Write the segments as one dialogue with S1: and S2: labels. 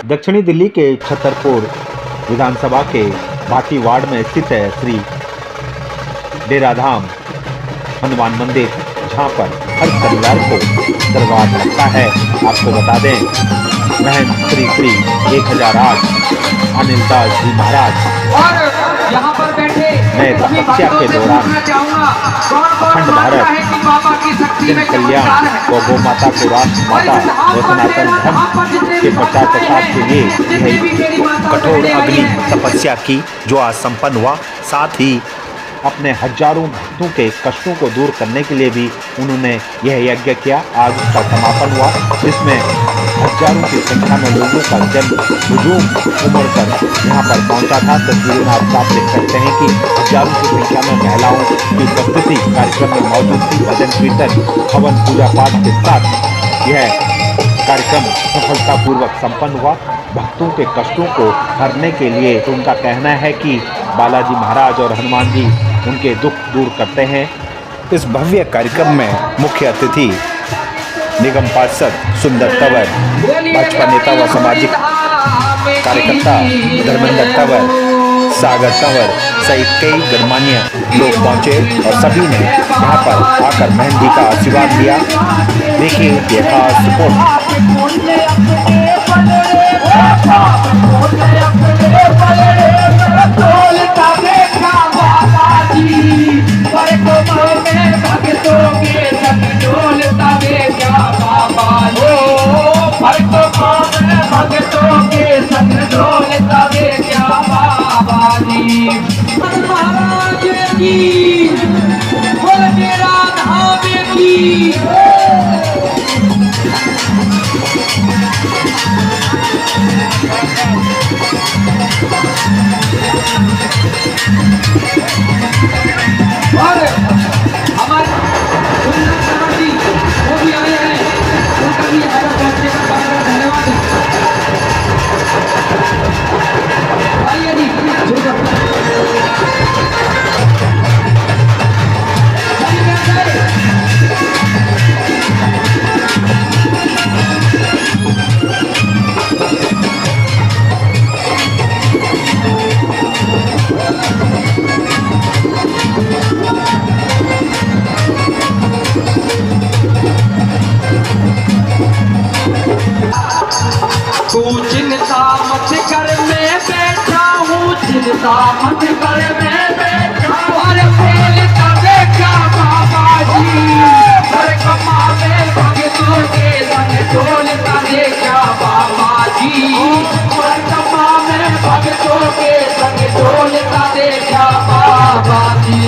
S1: दक्षिणी दिल्ली के छतरपुर विधानसभा के भाटी वार्ड में स्थित है श्री डेराधाम हनुमान मंदिर, जहां पर हर शनिवार को दरबार लगता है। आपको बता दें, महंत श्री श्री 1008 अनिल दास जी महाराज
S2: यहाँ पर बैठे
S1: नए तपस्या के दौरान अखंड भारत जन कल्याण व गौ माता को राष्ट्र माता व सनातन धर्म के प्रचार प्रसार के लिए कठोर अग्नि तपस्या की, जो आज संपन्न हुआ। साथ ही अपने हजारों भक्तों के कष्टों को दूर करने के लिए भी उन्होंने यह यज्ञ किया। आज उसका समापन हुआ, जिसमें हजारों की संख्या में लोगों का जन हुजूम उमड़ कर यहाँ पर पहुँचा था। तस्वीरों में आप साफ देख सकते हैं कि हजारों की संख्या में महिलाओं की उपस्थिति कार्यक्रम में मौजूद थी। भजन कीर्तन हवन पूजा पाठ के साथ यह कार्यक्रम सफलतापूर्वक संपन्न हुआ। भक्तों के कष्टों को हरने के लिए तो उनका कहना है कि बालाजी महाराज और हनुमान जी उनके दुख दूर करते हैं। इस भव्य कार्यक्रम में मुख्य अतिथि निगम पार्षद सुंदर तंवर, भाजपा नेता व सामाजिक कार्यकर्ता धर्मेंद्र तंवर, सागर तंवर सहित कई गणमान्य लोग पहुंचे और सभी ने यहाँ पर आकर महंत जी का आशीर्वाद लिया। देखिए ये खास रिपोर्ट।
S2: चिंता मत कर, मैं बैठा हूँ, चिंता मत कर, मैं बैठा हूँ। अरे बोलता देखा बाबा जी, हर कमा में भगतों के संग डोलता देखा बाबा जी, हर कमा में भगतों के संग डोलता देखा बाबा जी।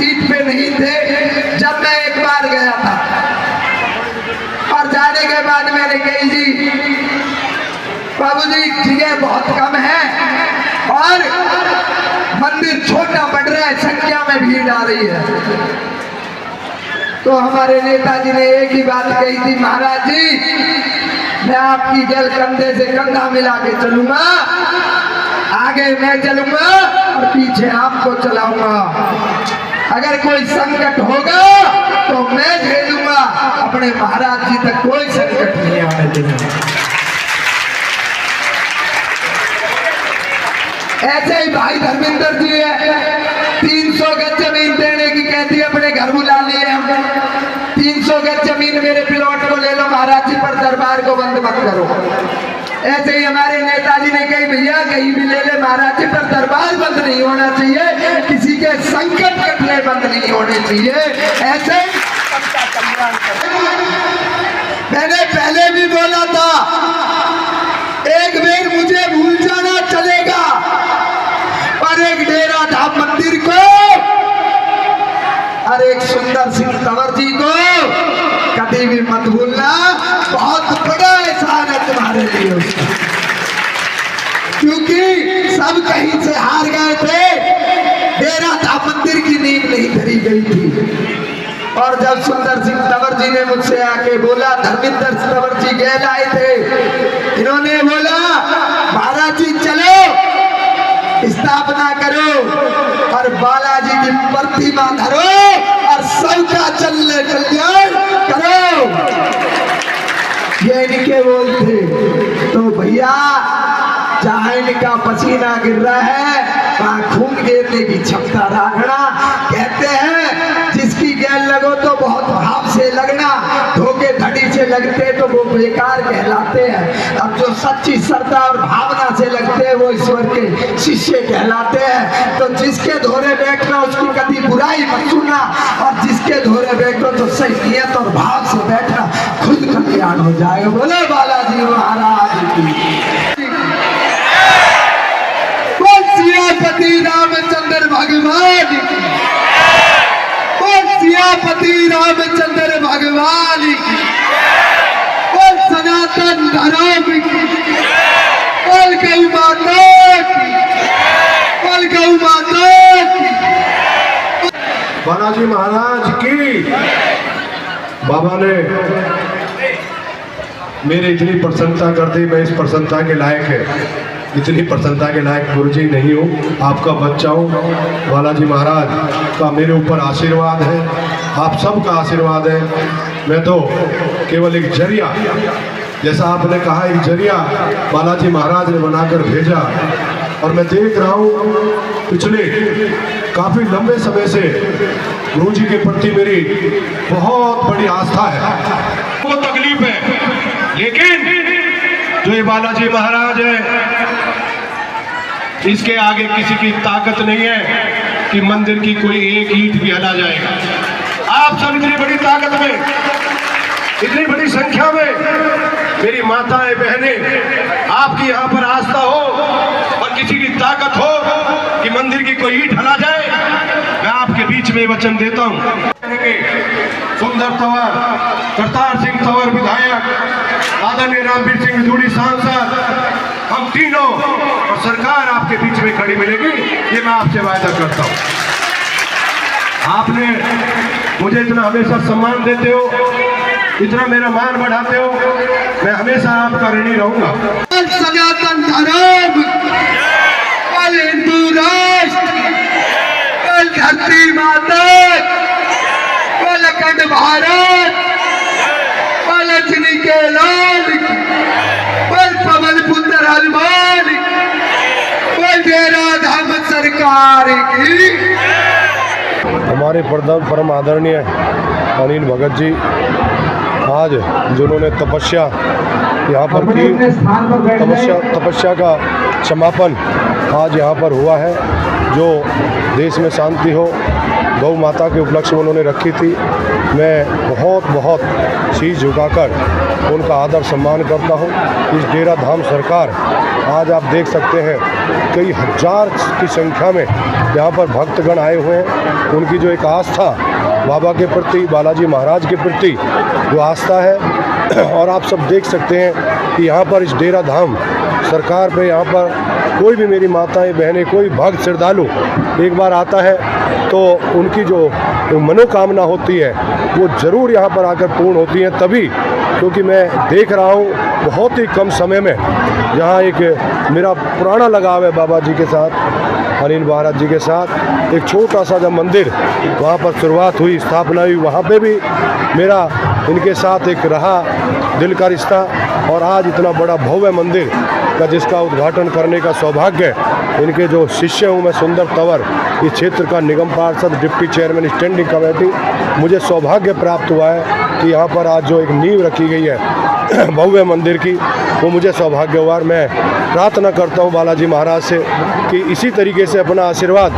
S3: सीट पे नहीं थे जब मैं एक बार गया था, और जाने के बाद मैंने कही जी बाबूजी जगह बहुत कम है और मंदिर छोटा बढ़ रहा है, संख्या में भीड़ आ रही है। तो हमारे नेताजी ने एक ही बात कही थी, महाराज जी मैं आपकी गल कंधे से कंधा मिला के चलूंगा, आगे मैं चलूंगा और पीछे आपको चलाऊंगा। अगर कोई संकट होगा तो मैं झेलूंगा, अपने महाराज जी तक कोई संकट नहीं आने देंगे। ऐसे ही भाई धर्मेंद्र जी है, 300 गज जमीन देने की कहती है, अपने घर बुला लिए हमने। 300 गज जमीन मेरे प्लॉट को ले लो महाराज जी, पर दरबार को बंद मत करो। ऐसे ही हमारे नेताजी ने कही भैया कहीं भी ले ले महाराज जी, पर दरबार बंद नहीं होना चाहिए, किसी के संकट कटने बंद नहीं होने चाहिए। ऐसे मैंने पहले भी बोला था, एक बेर मुझे भूल जाना चलेगा, पर एक डेरा धाम मंदिर को और एक सुंदर सिंह तंवर जी को कभी भी मत भूलना। बहुत बड़ा एहसान है तुम्हारे लिए उसका, क्योंकि सब कहीं से हार गए थे, डेरा धाम मंदिर की नींव नहीं धरी गई थी। और जब सुंदर सिंह तंवर जी ने मुझसे आके बोला, धर्मेंद्र तंवर जी गए आए थे, इन्होंने बोला महाराज जी चलो स्थापना करो और बालाजी की प्रतिमा धरो और सबका कल्याण करो, ये इनके बोल थे। तो भैया जहाँ इनका पसीना गिर रहा है वहाँ खून गिरने की क्षमता रखना। कहते हैं जिसकी गैल लगो तो बहुत भाव से लगना, धोखे धड़ी से लगते तो वो बेकार कहलाते हैं, अब जो सच्ची श्रद्धा और भावना से लगते हैं वो ईश्वर के शिष्य कहलाते हैं। तो जिसके धोरे बैठना उसकी कभी बुराई मत सुनना, और जिसके धोरे बैठो तो सही नियत और भाव से बैठना, खुद कल्याण हो जाएगा। बोले बालाजी महाराज की। सियापति रामचंद्र भगवान की, सियापति रामचंद्र भगवान की, और सनातन धर्म की, और गौ माता की, और गौ माता की।
S4: बालाजी महाराज की। बाबा ने मेरी इतनी प्रसन्नता कर दी, मैं इस प्रसन्नता के लायक है, इतनी प्रसन्नता के लायक गुरुजी नहीं हूँ, आपका बच्चा हूँ। बालाजी महाराज का मेरे ऊपर आशीर्वाद है, आप सबका आशीर्वाद है। मैं तो केवल एक जरिया, जैसा आपने कहा एक जरिया बालाजी महाराज ने बनाकर भेजा, और मैं देख रहा हूँ पिछले काफ़ी लंबे समय से गुरुजी के प्रति मेरी बहुत बड़ी आस्था है। वो तकलीफ है, लेकिन जो ये बालाजी महाराज है इसके आगे किसी की ताकत नहीं है कि मंदिर की कोई एक ईंट भी हिला जाएगा। आप सब इतनी बड़ी ताकत में, इतनी बड़ी संख्या में मेरी माताएं बहनें आपकी यहाँ पर आस्था हो और किसी की ताकत हो कि मंदिर की कोई ईंट हिला जाए, मैं आपके बीच में वचन देता हूँ। सुंदर तंवर, करतार सिंह तंवर विधायक, आदरणीय रामवीर सिंह धूड़ी सांसद, हम तीनों और सरकार आपके बीच में खड़ी मिलेगी, ये मैं आपसे वायदा करता हूँ। आपने मुझे इतना हमेशा सम्मान देते हो, इतना मेरा मान बढ़ाते हो, मैं हमेशा आपका ऋणी रहूंगा।
S3: सनातन धर्म, हिंदू राष्ट्र, धरती माता, अखंड भारत, लक्ष्मी के लाल, पवन पुत्र हनुमान, डेरा धाम सरकार की।
S4: हमारे परम आदरणीय अनिल भगत जी आज जिन्होंने तपस्या यहाँ पर की, तपस्या का समापन आज यहाँ पर हुआ है, जो देश में शांति हो, गौ माता के उपलक्ष्य में उन्होंने रखी थी। मैं बहुत शीश झुकाकर उनका आदर सम्मान करता हूँ। इस डेरा धाम सरकार आज आप देख सकते हैं कई हजार की संख्या में यहाँ पर भक्तगण आए हुए हैं। उनकी जो एक आस्था बाबा के प्रति, बालाजी महाराज के प्रति जो आस्था है, और आप सब देख सकते हैं कि यहाँ पर इस डेरा धाम सरकार पे यहाँ पर कोई भी मेरी माताएं बहनें, कोई भक्त श्रद्धालु एक बार आता है तो उनकी जो मनोकामना होती है वो ज़रूर यहाँ पर आकर पूर्ण होती है। तभी क्योंकि मैं देख रहा हूँ बहुत ही कम समय में यहाँ एक मेरा पुराना लगाव है बाबा जी के साथ, अनिल महाराज जी के साथ। एक छोटा सा जब मंदिर वहाँ पर शुरुआत हुई, स्थापना हुई, वहाँ पे भी मेरा इनके साथ एक रहा दिल का रिश्ता। और आज इतना बड़ा भव्य मंदिर का जिसका उद्घाटन करने का सौभाग्य इनके जो शिष्य हूँ मैं, सुंदर तंवर, इस क्षेत्र का निगम पार्षद, डिप्टी चेयरमैन, स्टैंडिंग कमेटी, मुझे सौभाग्य प्राप्त हुआ है कि यहाँ पर आज जो एक नींव रखी गई है भव्य मंदिर की, वो मुझे सौभाग्य हुआ। मैं प्रार्थना करता हूँ बालाजी महाराज से कि इसी तरीके से अपना आशीर्वाद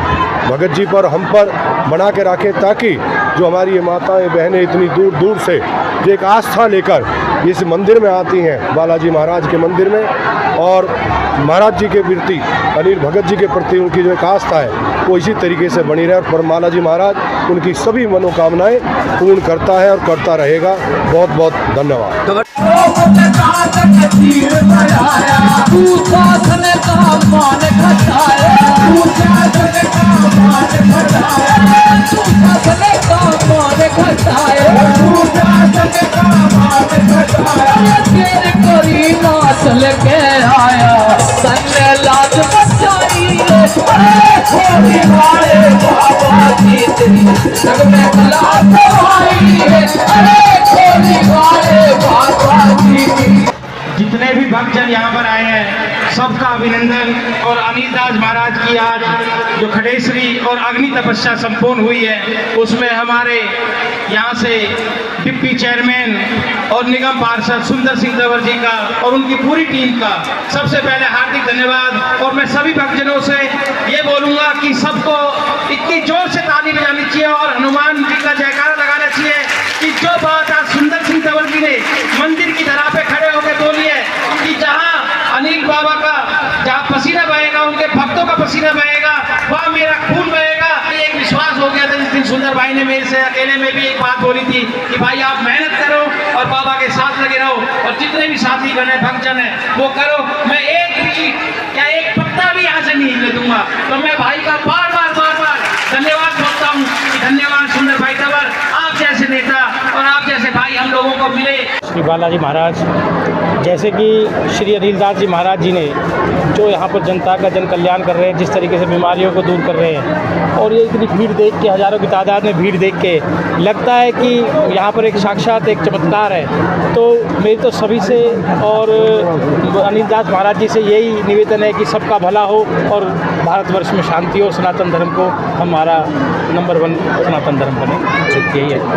S4: भगत जी पर, हम पर बना के रखें, ताकि जो हमारी ये माताएं बहनें इतनी दूर दूर से जो एक आस्था लेकर इस मंदिर में आती हैं, बालाजी महाराज के मंदिर में, और महाराज जी के प्रति, अनिल भगत जी के प्रति उनकी जो एक आस्था है वो इसी तरीके से बनी रहे। और बालाजी महाराज उनकी सभी मनोकामनाएं पूर्ण करता है और करता रहेगा। बहुत बहुत धन्यवाद।
S2: चल के आया संग लाज बचाई थोड़ी वाले बाबा जी जग में कला सवाई अरे थोड़ी वाले बाबा जी।
S5: जितने भी भक्तजन यहाँ पर आए हैं सबका अभिनंदन। और अनिल दास महाराज की आज जो खडेश्वरी और अग्नि तपस्या संपूर्ण हुई है उसमें हमारे यहाँ से डिप्टी चेयरमैन और निगम पार्षद सुंदर सिंह तंवर जी का और उनकी पूरी टीम का सबसे पहले हार्दिक धन्यवाद। और मैं सभी भक्तजनों से ये बोलूँगा कि सबको इतनी जोर से ताली बजानी चाहिए और हनुमान जी का जयकारा लगाना चाहिए कि जो बात आज सुंदर सिंह तंवर जी ने मंदिर की धरा पे खड़े होकर बोली है कि जहाँ अनिल बाबा का जहाँ पसीना बहेगा, उनके भक्तों का पसीना बहेगा, वहाँ मेरा खून बहेगा। एक विश्वास हो गया था जिस दिन सुंदर भाई ने मेरे से अकेले में भी एक बात बोली थी कि भाई आप मेहनत करो और बाबा के साथ लगे रहो, और जितने भी साथी गण है, भक्तजन है, वो करो। मैं एक भी या एक पत्ता भी यहाँ से नहीं हिलने दूंगा। तो मैं भाई का बार बार धन्यवाद बोलता हूँ कि धन्यवाद सुंदर भाई तंवर, आप जैसे नेता और आप जैसे भाई हम लोगों को मिले।
S6: श्री बालाजी महाराज, जैसे कि श्री अनिल दास जी महाराज जी ने जो यहाँ पर जनता का जन कल्याण कर रहे हैं, जिस तरीके से बीमारियों को दूर कर रहे हैं, और ये इतनी भीड़ देख के, हज़ारों की तादाद में भीड़ देख के लगता है कि यहाँ पर एक साक्षात एक चमत्कार है। तो मेरी तो सभी से और अनिल दास महाराज जी से यही निवेदन है कि सबका भला हो और भारतवर्ष में शांति हो, सनातन धर्म को हमारा नंबर 1 सनातन धर्म बने, यही है।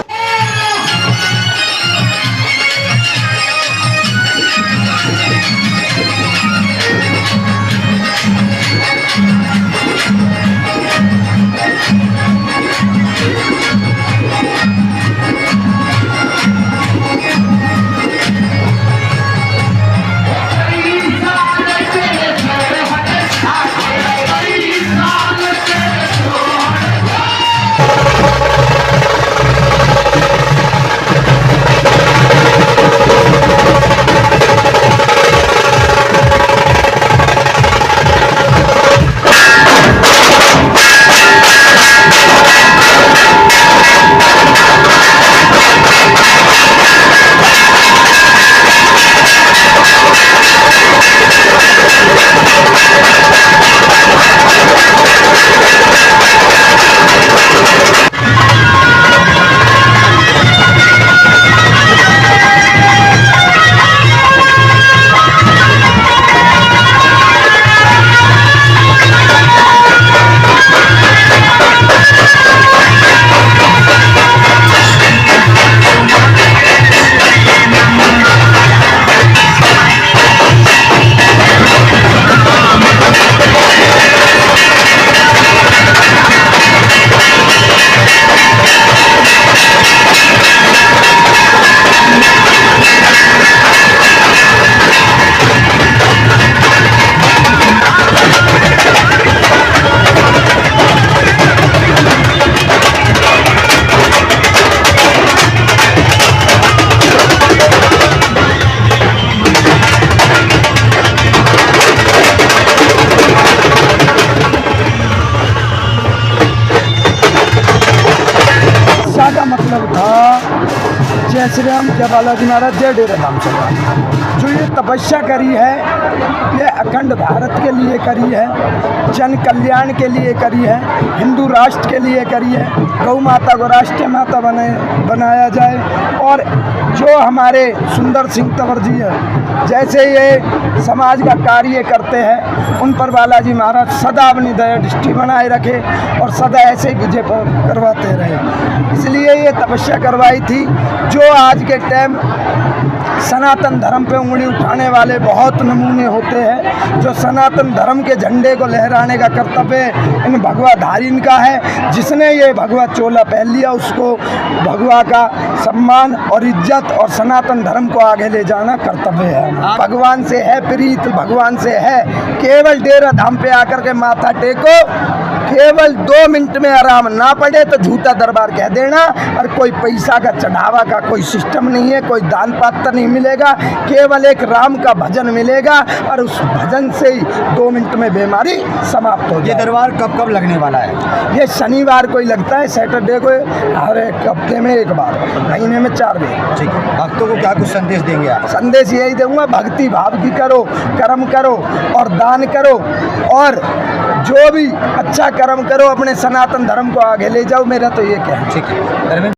S7: जय श्री राम, जय बालाजी महाराज, जय डेरा धाम चला। जो ये तपस्या करी है, ये अखंड भारत के लिए करी है, जन कल्याण के लिए करी है, हिंदू राष्ट्र के लिए करी है, गौ माता को राष्ट्रीय माता बनाया जाए। और जो हमारे सुंदर सिंह तंवर जी है, जैसे ये समाज का कार्य करते हैं, उन पर बालाजी महाराज सदा अपनी दया दृष्टि बनाए रखे और सदा ऐसे ही विजय करवाते रहे। इसलिए ये तपस्या करवाई थी। जो आज के टाइम सनातन धर्म पे उंगली उठाने वाले बहुत नमूने होते हैं, जो सनातन धर्म के झंडे को लहराने का कर्तव्य इन भगवाधारीन का है। जिसने ये भगवा चोला पहन लिया, उसको भगवा का सम्मान और इज्जत और सनातन धर्म को आगे ले जाना कर्तव्य है। भगवान से है प्रीत, भगवान से है, केवल डेरा धाम पे आकर के माथा टेको, केवल 2 मिनट में आराम ना पड़े तो झूठा दरबार कह देना। और कोई पैसा का चढ़ावा का कोई सिस्टम नहीं है, कोई दान पात्र नहीं मिलेगा, केवल एक राम का भजन मिलेगा और उस भजन से ही 2 मिनट में बीमारी समाप्त हो जाए।
S8: ये दरबार कब कब लगने वाला है?
S7: ये शनिवार को ही लगता है, सैटरडे को, हर एक हफ्ते में एक बार, महीने में 4 बार।
S8: ठीक है, भक्तों को क्या कुछ संदेश देंगे आप?
S7: संदेश यही दूंगा, भक्ति भाव की करो, कर्म करो और दान करो और जो भी अच्छा कर्म करो, अपने सनातन धर्म को आगे ले जाओ। मेरा तो ये कहना है।
S8: ठीक है।